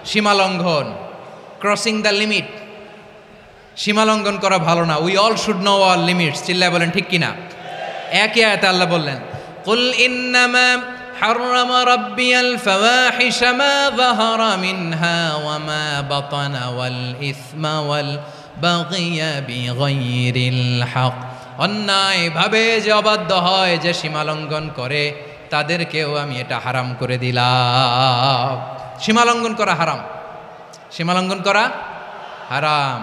সীমা লঙ্ঘন, crossing the limit. সীমা লঙ্ঘন করা ভালো না। We all should know our limits. চিল্লায় বলেন ঠিক কিনা? একই আয়াতে আল্লাহ বললেন, কুল ইন্নামা হাররামা রাব্বিয়াল ফাওয়াহিশা মা যাহারা মিনহা ওয়া মা বাতানা ওয়াল ইসমা ওয়াল বাগিয়া বিগাইরিল হক। অন্যায়ভাবে যে অবাধ্য হয়, যে সীমা লঙ্ঘন করে, তাদেরকেও আমি এটা হারাম করে দিলাম। সীমা লঙ্ঘন করা হারাম, সীমা লঙ্ঘন করা হারাম।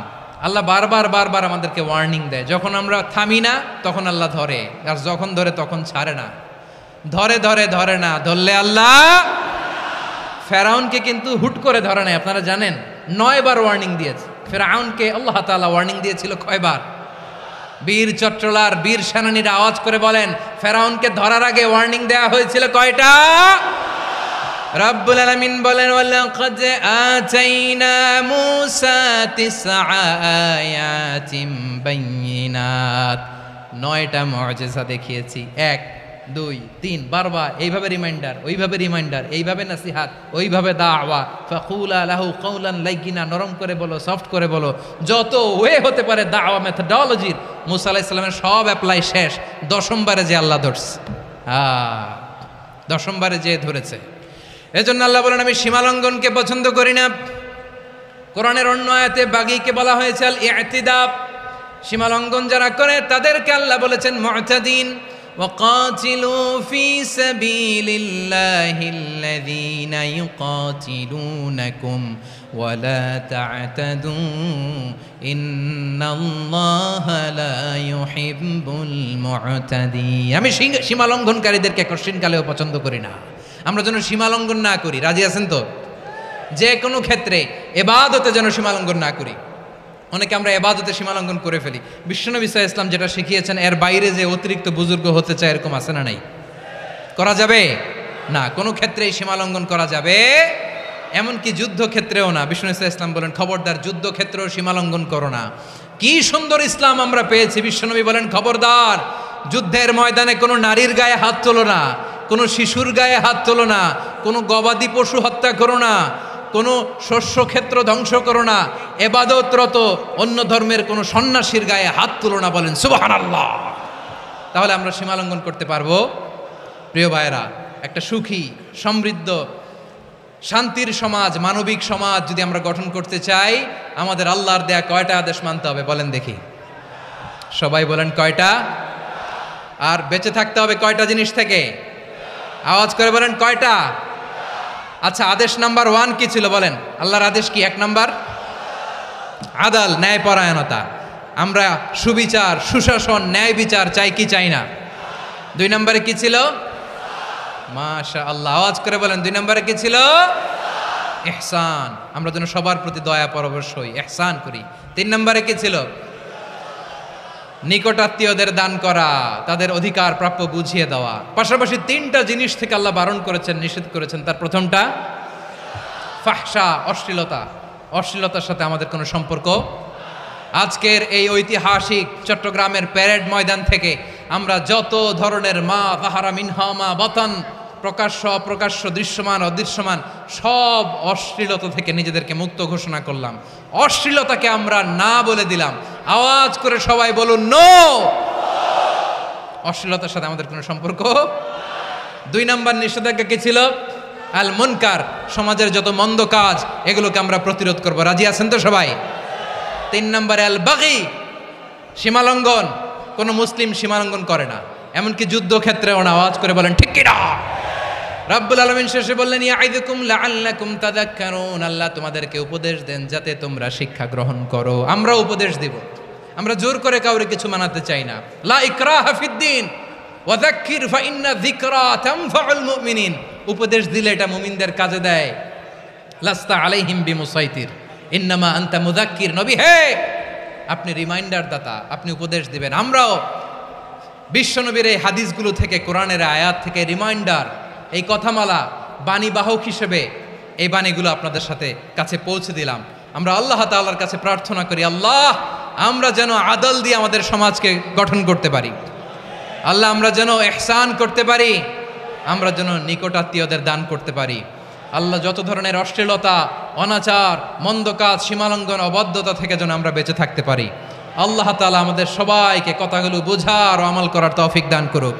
আল্লাহ বারবার বারবার আমাদেরকে ওয়ার্নিং দেয়। যখন আমরা থামি না তখন আল্লাহ ধরে, আর যখন ধরে তখন ছাড়ে না। ধরে ধরে ধরে না, ধরলে আল্লাহ। ফেরাউনকে কিন্তু হুট করে ধরে নাই, আপনারা জানেন 9 বার ওয়ার্নিং দিয়েছে। ফেরাউনকে আল্লাহ তাআলা ওয়ার্নিং দিয়েছিল কয়বার? বীর চট্টলার বীর সেনানীরা আওয়াজ করে বলেন, ফেরাউনকে ধরার আগে ওয়ার্নিং দেওয়া হয়েছিল কয়টা? রব্বুল আলামিন বলেন, ওয়ালাকাদ আতাইনা মূসা 9 আয়াতিন বাইয়িনাত। 9টা মুআজিজা দেখিয়েছি। 1 2 3 বারবার এইভাবে রিমাইন্ডার, ওইভাবে রিমাইন্ডার, এইভাবে নসিহাত, ওইভাবে দাওয়া। ফাকুলা লাহু কাওলান লাইয়িনা, নরম করে বলো, সফট করে বলো, যত ওয়ে হতে পারে দাওয়া মেথডোলজির। মূসা আলাইহিস সালামের সব অ্যাপ্লাই শেষ। 10ম বারে যে আল্লাহ ধরছে, 10ম বারে যে ধরেছে। এজন্য আল্লাহ বলেন, আমি সীমালঙ্ঘনকে পছন্দ করি না। কোরআনের অন্য আয়াতে বাগীকে বলা হয়েছে আল ইতিদা। সীমালঙ্ঘন যারা করে তাদেরকে আল্লাহ বলেছেন মুতাদিন। ওয়াকাতিলু ফি সাবিলিল্লাহিল্লাযীনা ইউকাতিলুনাকুম ওয়ালা তা'তাদু ইন্নাল্লাহা লা ইউহিব্বুল মুতাদিন। আমি সীমালঙ্ঘনকারীদেরকে কঠিনকালেও পছন্দ করি না। আমরা যেন সীমালঙ্ঘন না করি। রাজি আছেন তো? যে কোনো ক্ষেত্রে ইবাদতে যেন সীমালঙ্ঘন না করি। অনেকে আমরা ইবাদতে সীমালঙ্ঘন করে ফেলি। বিশ্বনবী সাল্লাল্লাহু আলাইহি ওয়াসাল্লাম যেটা শিখিয়েছেন এর বাইরে যে অতিরিক্ত বুজুর্গ হতে চায়, এরকম আছে না নাই? করা যাবে না, কোনো ক্ষেত্রেই সীমালঙ্ঘন করা যাবে, এমনকি যুদ্ধক্ষেত্রেও না। বিশ্বনবী সাল্লাল্লাহু আলাইহি ওয়াসাল্লাম বলেন, খবরদার যুদ্ধক্ষেত্রেও সীমালঙ্ঘন করো না। কি সুন্দর ইসলাম আমরা পেয়েছি। বিশ্বনবী বলেন, খবরদার যুদ্ধের ময়দানে কোনো নারীর গায়ে হাত তোলো না, কোনো শিশুর গায়ে হাত তোলো না, কোনো গবাদি পশু হত্যা করো না, কোনো শস্যক্ষেত্র ধ্বংস করো না, ইবাদতরত অন্য ধর্মের কোনো সন্ন্যাসীর গায়ে হাত তোলো না। বলেন সুবহানাল্লাহ। তাহলে আমরা সীমালঙ্ঘন করতে পারবো? প্রিয় ভাইরা, একটা সুখী, সমৃদ্ধ, শান্তির সমাজ, মানবিক সমাজ যদি আমরা গঠন করতে চাই, আমাদের আল্লাহর দেয়া কয়টা আদেশ মানতে হবে বলেন দেখি? সবাই বলেন কয়টা? আর বেঁচে থাকতে হবে কয়টা জিনিস থেকে? আওয়াজ করে বলেন কয়টা? আচ্ছা, আদেশ নাম্বার 1 কি ছিল বলেন? আল্লাহর আদেশ কি? 1 নাম্বার আদাল, ন্যায়পরায়ণতা। আমরা সুবিচার, সুশাসন, ন্যায় বিচার চাই কি চাই না? 2 নম্বরে কি ছিল? মাশাআল্লাহ, আওয়াজ করে বলেন 2 নম্বরে কি ছিল? ইহসান। আমরা যেন সবার প্রতি দয়া পরবশ হই, ইহসান করি। 3 নম্বরে কি ছিল? নিকটাত্মীয়দের দান করা, তাদের অধিকার প্রাপ্য বুঝিয়ে দেওয়া। পাশাপাশি 3টা জিনিস থেকে আল্লাহ বারণ করেছেন, নিষেধ করেছেন। তার প্রথমটা ফাহশা, অশ্লীলতা। অশ্লীলতার সাথে আমাদের কোনো সম্পর্ক। আজকের এই ঐতিহাসিক চট্টগ্রামের প্যারেড ময়দান থেকে আমরা যত ধরনের মা যাহারা মিনহা মা বাতান, প্রকাশ্য অপ্রকাশ্য, দৃশ্যমান অদৃশ্যমান, সব অশ্লীলতা থেকে নিজেদেরকে মুক্ত ঘোষণা করলাম। অশ্লীলতাকে আমরা না বলে দিলাম। আওয়াজ করে সবাই বলুন নো। অশ্লীলতার সাথে আমাদের কোনো সম্পর্ক। 2 নম্বর নিষেধাজ্ঞা কি ছিল? আল মুনকার, সমাজের যত মন্দ কাজ এগুলোকে আমরা প্রতিরোধ করব। রাজি আছেন তো সবাই? 3 নম্বরে আল বাগী, সীমালঙ্ঘন। কোনো মুসলিম সীমালঙ্ঘন করে না, এমনকি যুদ্ধক্ষেত্রেও না। আওয়াজ করে বলেন ঠিক কিনা? রব্বুল আলামিন শেষে বললেন, ইয়াইদুকুম লাআল্লাকুম তাযাক্কারুন। আল্লাহ তোমাদেরকে উপদেশ দেন যাতে তোমরা শিক্ষা গ্রহণ করো। আমরা উপদেশ দেব, আমরা জোর করে কাউরে কিছু মানাতে চাই না। লা ইকরাহা ফিদ্দিন ওয়া যাক্কির ফাইন্না যিকরা তানফাউল মুমিনিন। উপদেশ দিলে এটা মুমিনদের কাজে দেয়। লাস্তা আলাইহিম বিমুসাইতির ইন্নামা আনতা মুযাক্কির। নবী হে, আপনি রিমাইন্ডার দাতা, আপনি উপদেশ দিবেন। আমরাও বিশ্বনবীর এই হাদিসগুলো থেকে, কোরআনের আয়াত থেকে রিমাইন্ডার, এই কথামালা, বাণীবাহক হিসেবে এই বাণীগুলো আপনাদের সাথে কাছে পৌঁছে দিলাম। আমরা আল্লাহ তাআলার কাছে প্রার্থনা করি, আল্লাহ আমরা যেন আদল দিয়ে আমাদের সমাজকে গঠন করতে পারি। আল্লাহ আমরা যেন ইহসান করতে পারি, আমরা যেন নিকটাত্মীয়দের দান করতে পারি। আল্লাহ যত ধরনের অশ্লীলতা, অনাচার, মন্দ কাজ, সীমালঙ্ঘন, অবাধ্যতা থেকে যেন আমরা বেঁচে থাকতে পারি। আল্লাহ তাআলা আমাদের সবাইকে কথাগুলো বোঝার ও আমল করার তৌফিক দান করুক।